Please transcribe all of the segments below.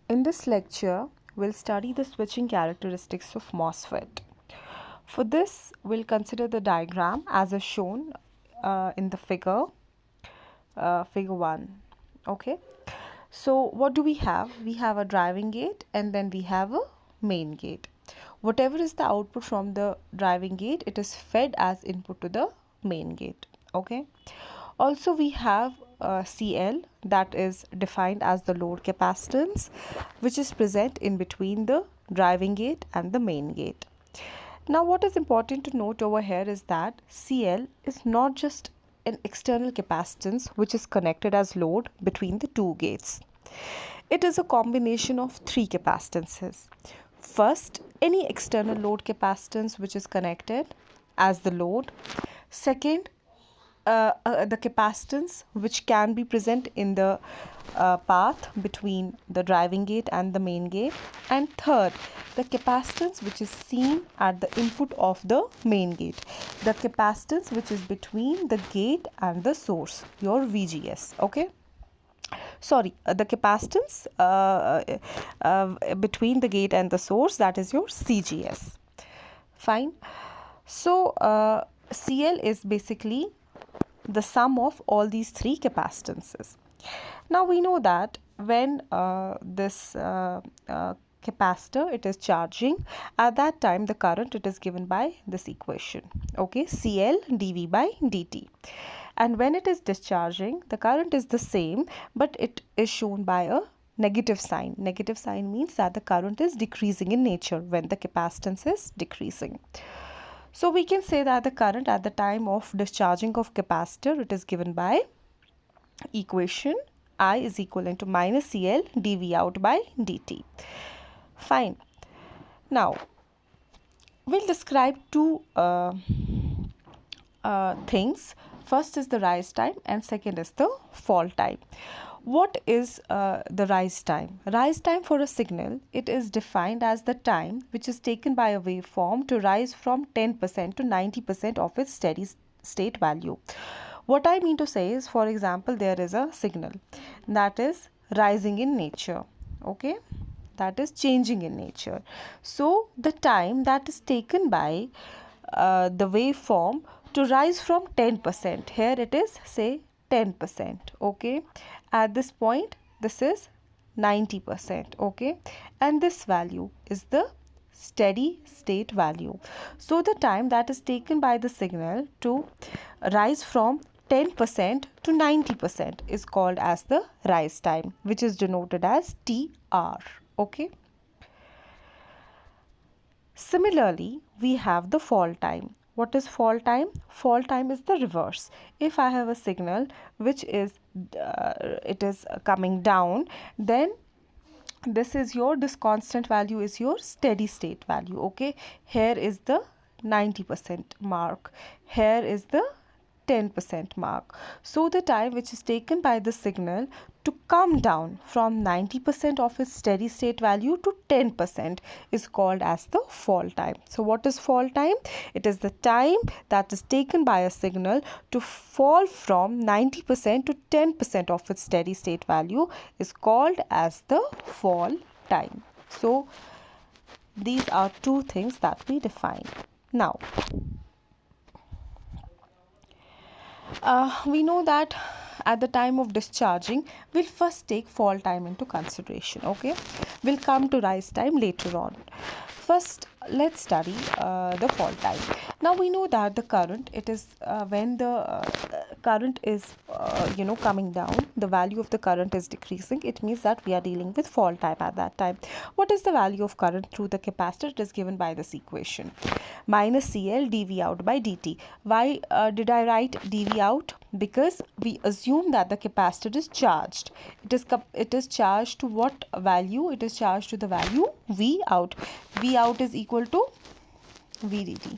In this lecture, we'll study the switching characteristics of MOSFET. For this, we'll consider the diagram as is shown in the figure 1. Okay. So what do we have? We have a driving gate and then we have a main gate. Whatever is the output from the driving gate, it is fed as input to the main gate. Okay. Also, we have CL, that is defined as the load capacitance, which is present in between the driving gate and the main gate. Now, what is important to note over here is that CL is not just an external capacitance which is connected as load between the two gates. It is a combination of three capacitances. First, any external load capacitance which is connected as the load. Second, the capacitance which can be present in the path between the driving gate and the main gate, and third, the capacitance which is seen at the input of the main gate, the capacitance which is between the gate and the source, your VGS. Okay, sorry, the capacitance between the gate and the source, that is your CGS. Fine. So CL is basically the sum of all these three capacitances. Now we know that when this capacitor, it is charging, at that time the current, it is given by this equation. Okay, CL dV by dt. And when it is discharging, the current is the same, but it is shown by a negative sign. Negative sign means that the current is decreasing in nature when the capacitance is decreasing. So we can say that the current at the time of discharging of capacitor, it is given by equation I is equivalent to minus CL dV out by dt. Fine. Now, we'll describe two things. First is the rise time and second is the fall time. What is the rise time? Rise time for a signal, it is defined as the time which is taken by a waveform to rise from 10% to 90% of its steady state value. What I mean to say is, for example, there is a signal that is rising in nature. Okay, that is changing in nature. So the time that is taken by the waveform to rise from 10%, here it is say 10%. Okay, at this point this is 90%. Okay, and this value is the steady state value. So the time that is taken by the signal to rise from 10% to 90% is called as the rise time, which is denoted as TR. Okay. Similarly, we have the fall time. What is fall time? Fall time is the reverse. If I have a signal which is it is coming down, then this constant value is your steady state value. Okay, here is the 90% mark, here is the 10% mark. So the time which is taken by the signal to come down from 90% of its steady state value to 10% is called as the fall time. So what is fall time? It is the time that is taken by a signal to fall from 90% to 10% of its steady state value is called as the fall time. So these are two things that we define. Now, we know that at the time of discharging, we'll first take fall time into consideration. Okay, we'll come to rise time later on. First, let's study the fall time. Now we know that the current, it is when the current is coming down, the value of the current is decreasing. It means that we are dealing with fall time at that time. What is the value of current through the capacitor? It is given by this equation, minus CL dV out by dt. Why did I write dV out? Because we assume that the capacitor is charged. It is charged to what value? It is charged to the value V out. V out is equal to VDD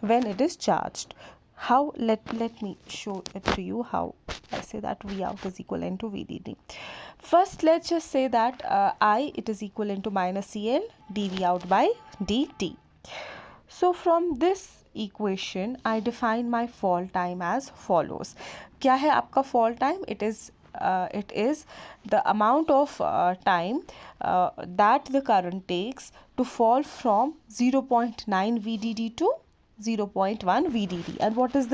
when it is charged. How? Let me show it to you how I say that V out is equivalent to VDD. First, let's just say that I, it is equivalent to minus CL dV out by dt. So from this equation, I define my fall time as follows. क्या है आपका fall time? It is it is the amount of time that the current takes to fall from 0.9 VDD to 0.1 VDD. And what is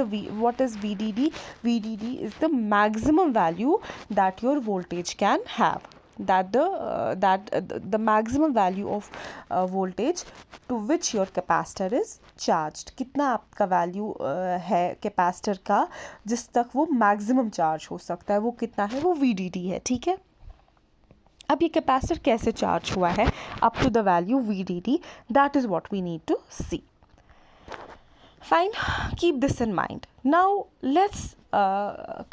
VDD? VDD is the maximum value that your voltage can have, the maximum value of voltage to which your capacitor is charged. कितना आपका value है capacitor का जिस तक वो maximum charge हो सकता है, वो कितना है, वो VDD है. ठीक है. अब ये कैपेसिटर कैसे चार्ज हुआ है up to the value VDD, that is what we need to see. Fine, keep this in mind. Now let's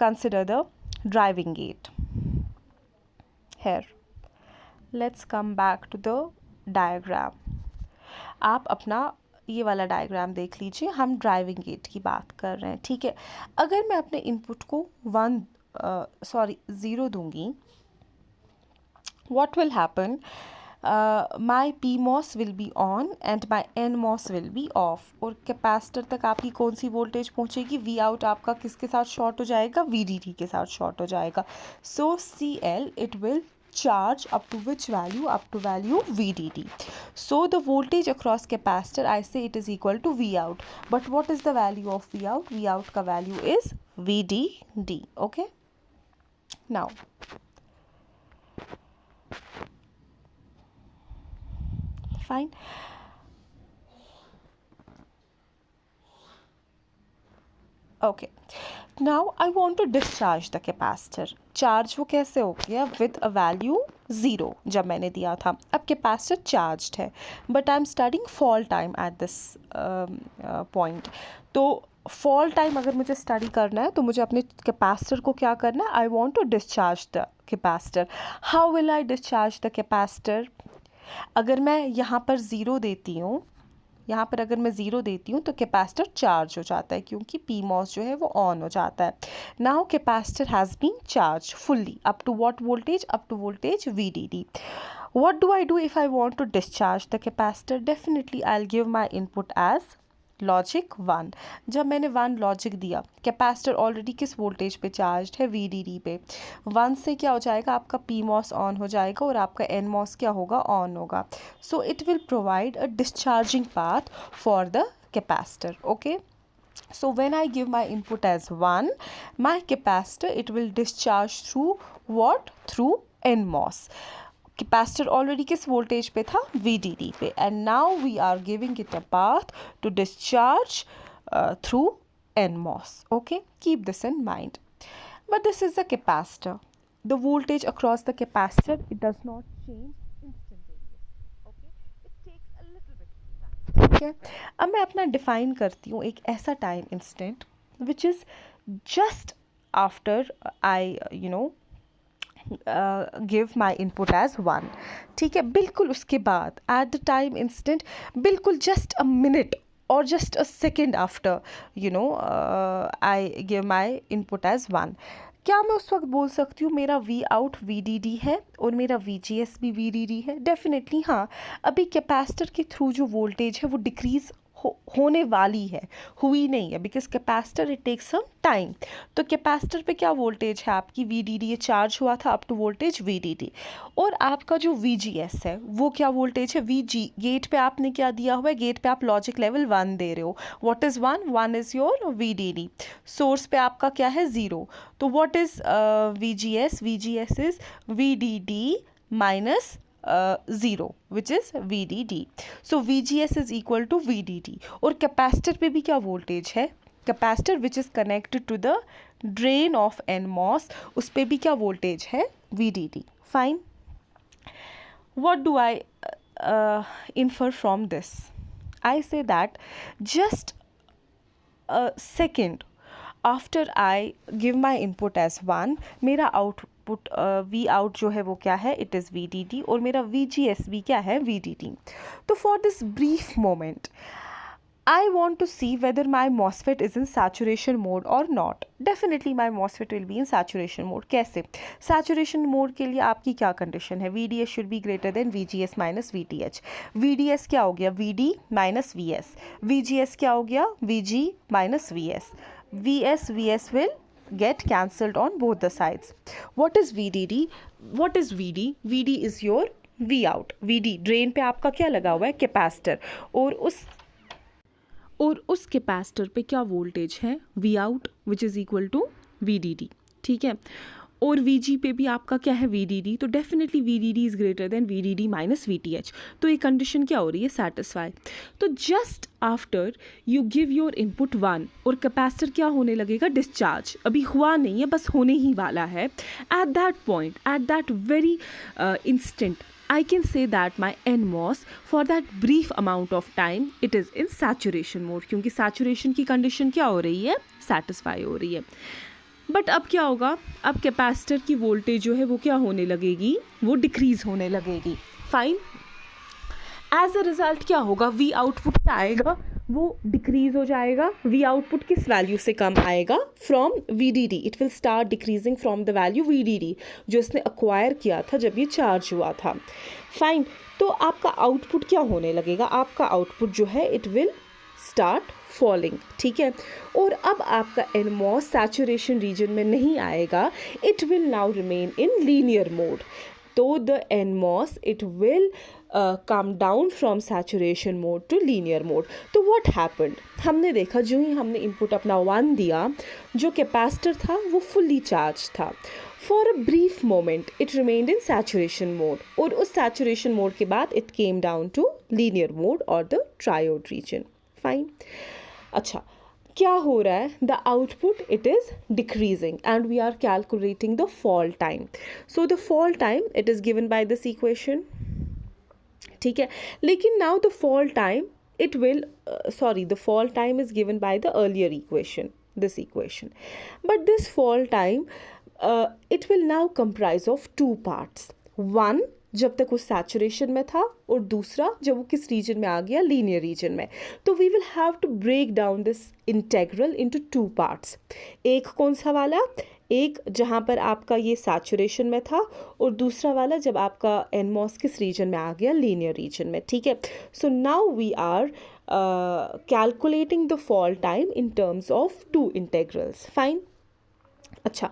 consider the driving gate. Here, let's come back to the diagram. आप अपना ये वाला diagram देख लीजिए. हम driving gate की बात कर रहे हैं. ठीक है. अगर मैं अपने इनपुट को 0 दूंगी, what will happen? My PMOS will be on and my NMOS will be off. और कैपेसिटर तक आपकी कौन सी वोल्टेज पहुंचेगी? V out आपका किसके साथ शॉर्ट हो जाएगा? VDD के साथ शॉर्ट हो जाएगा. So CL it will charge up to which value? Up to value VDD. So the voltage across capacitor, I say it is equal to V out. But what is the value of V out? V out का value is VDD. Okay. Now fine. Okay. Now I want to discharge the capacitor. Charge वो कैसे हो गया? With a value 0 जब मैंने दिया था. अब कैपेसिटर चार्ज्ड है, but I am studying fall time at this point. तो फॉल टाइम अगर मुझे स्टडी करना है तो मुझे अपने कैपेसिटर को क्या करना है? I want to discharge the capacitor. How will I discharge the capacitor? अगर मैं यहाँ पर ज़ीरो देती हूँ, अगर मैं ज़ीरो देती हूँ तो कैपेसिटर चार्ज हो जाता है, क्योंकि PMOS जो है वो ऑन हो जाता है. Now capacitor has been charge fully up to what voltage? Up to voltage VDD. What do I do if I want to discharge the capacitor? Definitely I'll give my input as logic 1. जब मैंने 1 logic दिया, capacitor already किस voltage पे charge है? VDD पे. 1 से क्या हो जाएगा? आपका PMOS ऑन हो जाएगा और आपका NMOS क्या होगा? ऑन होगा. So it will provide a discharging path for the capacitor. Okay. So when I give my input as 1, my capacitor it will discharge through what? Through NMOS. Capacitor already किस voltage पे था? VDD पे. And now we are giving it a path to discharge through NMOS. Okay, keep this in mind. But this is the capacitor. The voltage across the capacitor it does not change instantaneous. Okay, it takes a little bit time. ठीक है. अब मैं अपना define करती हूँ एक ऐसा time instant which is just after I give my input as 1. ठीक है. बिल्कुल उसके बाद एट द टाइम इंस्टेंट, बिल्कुल जस्ट अ मिनट और just a second after I give my input as 1. क्या मैं उस वक्त बोल सकती हूँ मेरा V out VDD है और मेरा VGS भी VDD है? डेफिनेटली हाँ. अभी कैपेसिटर के थ्रू जो वोल्टेज है वो डिक्रीज़ होने वाली है, हुई नहीं है, because capacitor it takes some time. तो कैपेसिटर पे क्या वोल्टेज है आपकी? VDD. ये चार्ज हुआ था अप टू वोल्टेज VDD. और आपका जो VGS है वो क्या वोल्टेज है? VG. गेट पे आपने क्या दिया हुआ है? गेट पे आप लॉजिक लेवल 1 दे रहे हो. What is 1? 1 is your VDD. Source पे आपका क्या है? 0. तो what is VGS? VGS is VDD minus 0 which is VDD. So VGS is equal to VDD. और कैपेसिटर पे भी क्या वोल्टेज है? Capacitor which is connected to the drain of NMOS, उस पे भी क्या वोल्टेज है? VDD. Fine. What do I infer from this? I say that just a second after I give my input as 1, मेरा output V out जो है वो क्या है? It is VDD. और मेरा VGS भी क्या है? VDD. तो for this brief moment I want to see whether my MOSFET is in saturation mode or not. Definitely my MOSFET will be in saturation mode. कैसे? Saturation mode के लिए आपकी क्या कंडीशन है? VDS should be greater than VGS minus VTH. VDS क्या हो गया? VD minus VS. VGS क्या हो गया? VG minus VS. VS will get cancelled on both the sides. What is VDD? What is VD? VD is your V out. VD drain पे आपका क्या लगा हुआ है, कैपेसिटर, और उस कैपेसिटर पे क्या वोल्टेज है, V out which is equal to V D D, ठीक है। और वी जी पे भी आपका क्या है, वी डी डी, तो definitely V D D is greater than V D D minus V T H. तो ये कंडीशन क्या हो रही है, सेटिस्फाई। तो just after you give your input 1 और कैपेसिटर क्या होने लगेगा, डिस्चार्ज। अभी हुआ नहीं है, बस होने ही वाला है। At that point, at that very instant, I can say that my NMOS for that brief amount of time it is in saturation mode, क्योंकि saturation की condition क्या हो रही है, satisfy हो रही है। बट अब क्या होगा, अब कैपेसिटर की वोल्टेज जो है वो क्या होने लगेगी, वो डिक्रीज होने लगेगी। फाइन, एज अ रिजल्ट क्या होगा, वी आउटपुट क्या आएगा, वो डिक्रीज हो जाएगा। वी आउटपुट किस वैल्यू से कम आएगा, from V D D. It will start decreasing from the value V D D जो इसने अक्वायर किया था जब ये चार्ज हुआ था। फाइन, तो आपका आउटपुट क्या होने लगेगा, आपका आउटपुट जो है इट विल स्टार्ट फॉलिंग, ठीक है। और अब आपका NMOS सैचुरेशन रीजन में नहीं आएगा, it will now remain in linear mode. तो the NMOS it will come down from saturation mode to linear mode. तो what happened, हमने देखा जो ही हमने इनपुट अपना 1 दिया, जो कैपेसिटर था वो फुल्ली चार्ज था। For a brief moment it remained in saturation mode, और उस saturation mode के बाद it came down to linear mode or the triode region. Fine. अच्छा, क्या हो रहा है, the output it is decreasing and we are calculating the fall time. So the fall time it is given by this equation, ठीक है। लेकिन now the fall time it will the fall time is given by the earlier equation, this equation, but this fall time it will now comprise of two parts. One, जब तक वो saturation में था, और दूसरा जब वो किस रीजन में आ गया, लीनियर रीजन में। तो we will have to break down this integral into two parts. एक कौन सा वाला, एक जहाँ पर आपका ये सैचुरेशन में था, और दूसरा वाला जब आपका NMOS किस रीजन में आ गया, लीनियर रीजन में, ठीक है। So now we are calculating the fall time in terms of two integrals. Fine. अच्छा,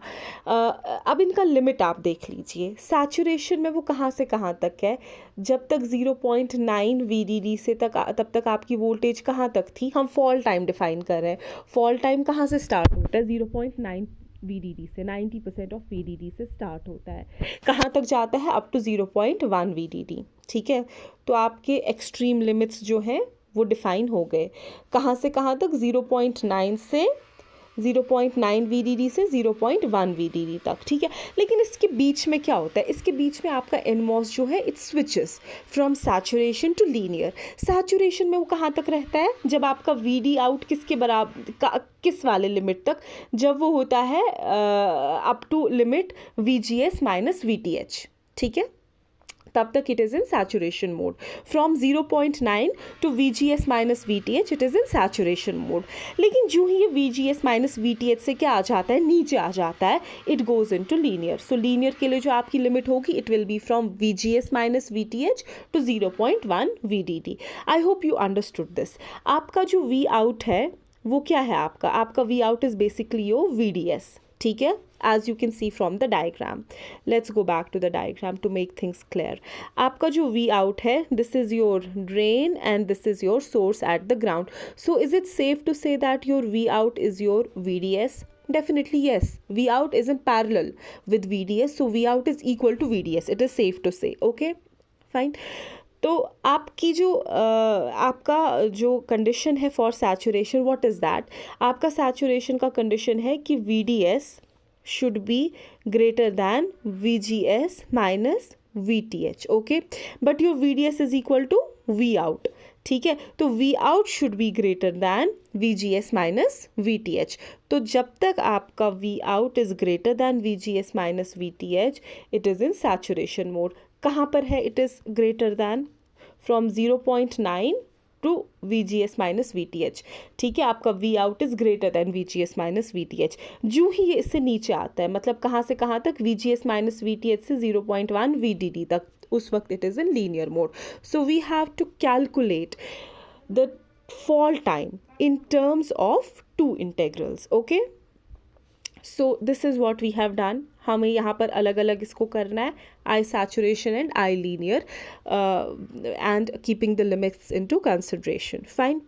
अब इनका लिमिट आप देख लीजिए। सैचुरेशन में वो कहाँ से कहाँ तक है, जब तक 0.9 VDD से तक, तब तक आपकी वोल्टेज कहाँ तक थी, हम फॉल टाइम डिफाइन कर रहे हैं। फॉल टाइम कहाँ से स्टार्ट होता है, 0.9 VDD से, 90% ऑफ VDD से स्टार्ट होता है। कहाँ तक जाता है, अप टू 0.1 VDD, ठीक है। तो आपके एक्सट्रीम लिमिट्स जो हैं वो डिफाइन हो गए। कहाँ से कहाँ तक, 0.9 से 0.9 VDD से 0.1 VDD तक, ठीक है। लेकिन इसके बीच में क्या होता है, इसके बीच में आपका NMOS जो है it switches from saturation to linear. Saturation में वो कहाँ तक रहता है, जब आपका VD आउट किसके बराबर, किस वाले लिमिट तक, जब वो होता है up to limit VGS minus VTH, ठीक है, तब तक it is in saturation mode. From 0.9 to VGS minus VTH it is in saturation mode. लेकिन जो ही ये VGS माइनस VTH से क्या आ जाता है, नीचे आ जाता है, it goes into linear. So linear के लिए जो आपकी लिमिट होगी, it will be from VGS minus VTH to 0.1 VDD। I hope you understood this. आपका जो V आउट है वो क्या है, आपका V out is basically your VDS, ठीक है, as you can see from the diagram. Let's go back to the diagram to make things clear. आपका जो V out है, this is your drain and this is your source at the ground. So is it safe to say that your V out is your VDS? Definitely yes. V out is in parallel with VDS, so V out is equal to VDS. It is safe to say. Okay, fine. तो आपकी जो आपका जो condition है for saturation, what is that, आपका saturation का condition है कि VDS should be greater than VGS minus VTH, okay, but your VDS is equal to V out, ठीक है। तो V out should be greater than VGS minus VTH। तो जब तक आपका V out is greater than VGS minus VTH, it is in saturation mode। कहाँ पर है it is greater than, from 0.9 to VGS minus VTH, ठीक है। आपका V out is greater than VGS minus VTH। जो ही ये इससे नीचे आता है, मतलब कहाँ से कहाँ तक, VGS माइनस VTH से 0.1 VDD तक, उस वक्त it is in linear mode. So we have to calculate the fall time in terms of two integrals, okay. So this is what we have done. हमें यहाँ पर अलग अलग इसको करना है, I saturation and I linear, and keeping the limits into consideration. Fine.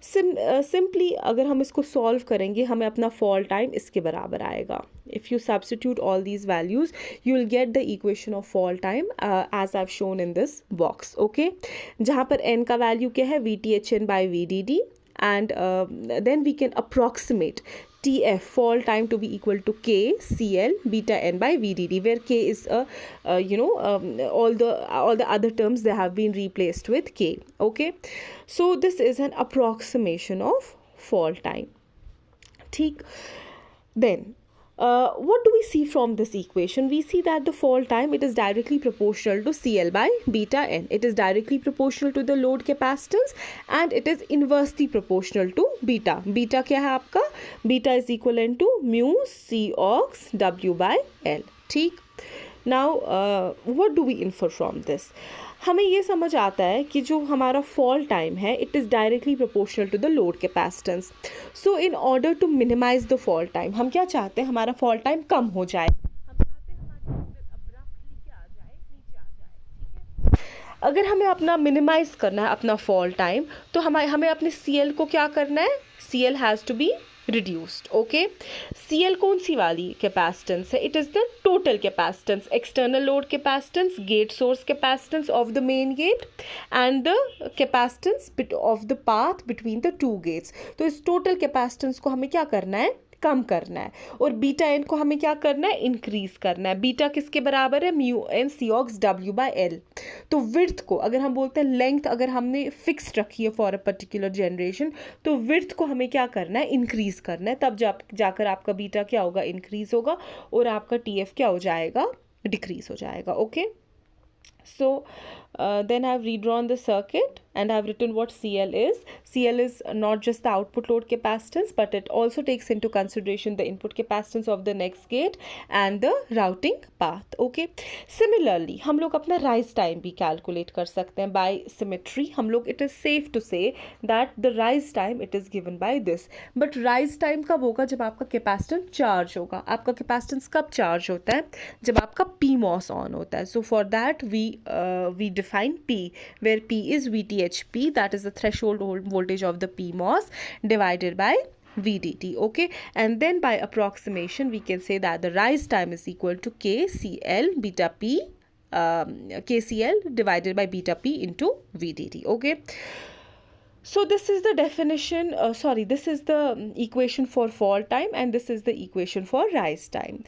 Simply अगर हम इसको सॉल्व करेंगे हमें अपना फॉल टाइम इसके बराबर आएगा. If you substitute all these values, you will get the equation of fall time as I've shown in this box. Okay, जहाँ पर n का value क्या है, VTHN by VDD, and then we can approximate TF fall time to be equal to K CL beta n by VDD, where K is all the other terms, they have been replaced with K. Okay, so this is an approximation of fall time. ठीक. Then what do we see from this equation? We see that the fall time, it is directly proportional to CL by beta n. It is directly proportional to the load capacitance and it is inversely proportional to beta. Beta क्या है आपका? Beta is equivalent to mu C ox W by L. ठीक. Now what do we infer from this? हमें ये समझ आता है कि जो हमारा फॉल टाइम है it is directly proportional to the load capacitance. So in order to minimize the fall time, हम क्या चाहते हैं, हमारा फॉल टाइम कम हो जाए. हम चाहते हैं हमारी अब्रप्टली क्या आ जाए, नीचे आ जाए. ठीक है. अगर हमें अपना मिनिमाइज करना है अपना फॉल टाइम, तो हमें अपने CL को क्या करना है, CL has to be reduced. Okay, CL कौन सी वाली कैपेसिटेंस है, it is the total capacitance, external load capacitance, gate source capacitance of the main gate and the capacitance of the path between the two gates. तो इस total capacitance को हमें क्या करना है, कम करना है. और बीटा एन को हमें क्या करना है, इंक्रीज करना है. बीटा किसके बराबर है, mu N C ox W by L. तो विड्थ को अगर हम बोलते हैं लेंथ अगर हमने फिक्स रखी है फॉर अ पर्टिकुलर जनरेशन, तो विड्थ को हमें क्या करना है, इंक्रीज करना है. तब जाकर आपका बीटा क्या होगा, इंक्रीज होगा, और आपका TF क्या हो जाएगा, डिक्रीज हो जाएगा. Okay. So then I've redrawn the circuit and I've written what CL is. CL is not just the output load capacitance, but it also takes into consideration the input capacitance of the next gate and the routing path. Okay. Similarly, हम लोग अपना rise time भी calculate कर सकते हैं by symmetry. हम लोग it is safe to say that the rise time it is given by this. But rise time कब होगा, जब आपका capacitance charge होगा. आपका capacitance कब charge होता है, जब आपका PMOS on होता है. So for that we define P, where P is VTHP, that is the threshold voltage of the PMOS divided by VDT. Okay, and then by approximation we can say that the rise time is equal to KCL beta P, KCL divided by beta P into VDT. Okay. So this is the definition, this is the equation for fall time and this is the equation for rise time.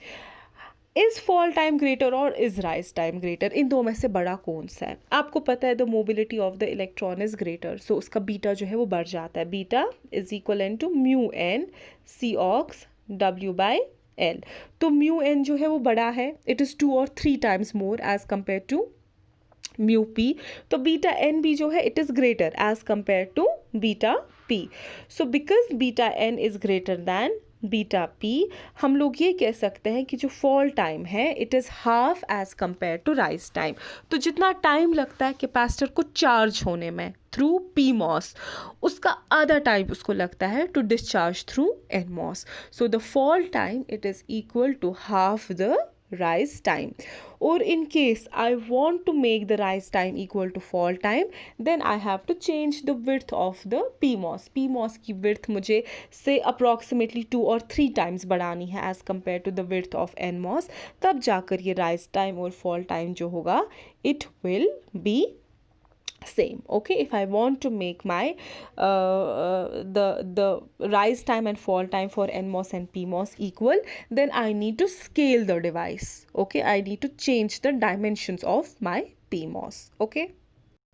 Is fall time greater और is rise time greater, इन दो में से बड़ा कौन सा है. आपको पता है the mobility of the electron is greater, so उसका बीटा जो है वो बढ़ जाता है. Beta is equal to mu N C ox W by L. तो म्यू एन जो है वो बड़ा है, it is 2 or 3 times more as compare to mu P. तो बीटा एन भी जो है it is greater as compare to beta P. So because beta N is greater than beta P, हम लोग ये कह सकते हैं कि जो फॉल टाइम है it is half as compare to rise time. तो जितना टाइम लगता है कैपेसिटर को चार्ज होने में थ्रू PMOS, उसका आधा टाइम उसको लगता है to discharge through NMOS. So the fall time it is equal to half the rise time. Or in case I want to make the rise time equal to fall time, then I have to change the width of the PMOS. PMOS की width मुझे से approximately 2 or 3 times बढ़ानी है as compared to the width of NMOS. तब जाकर ये rise time और fall time जो होगा it will be same. Okay, if I want to make my the rise time and fall time for NMOS and PMOS equal, then I need to scale the device. Okay, I need to change the dimensions of my PMOS. Okay.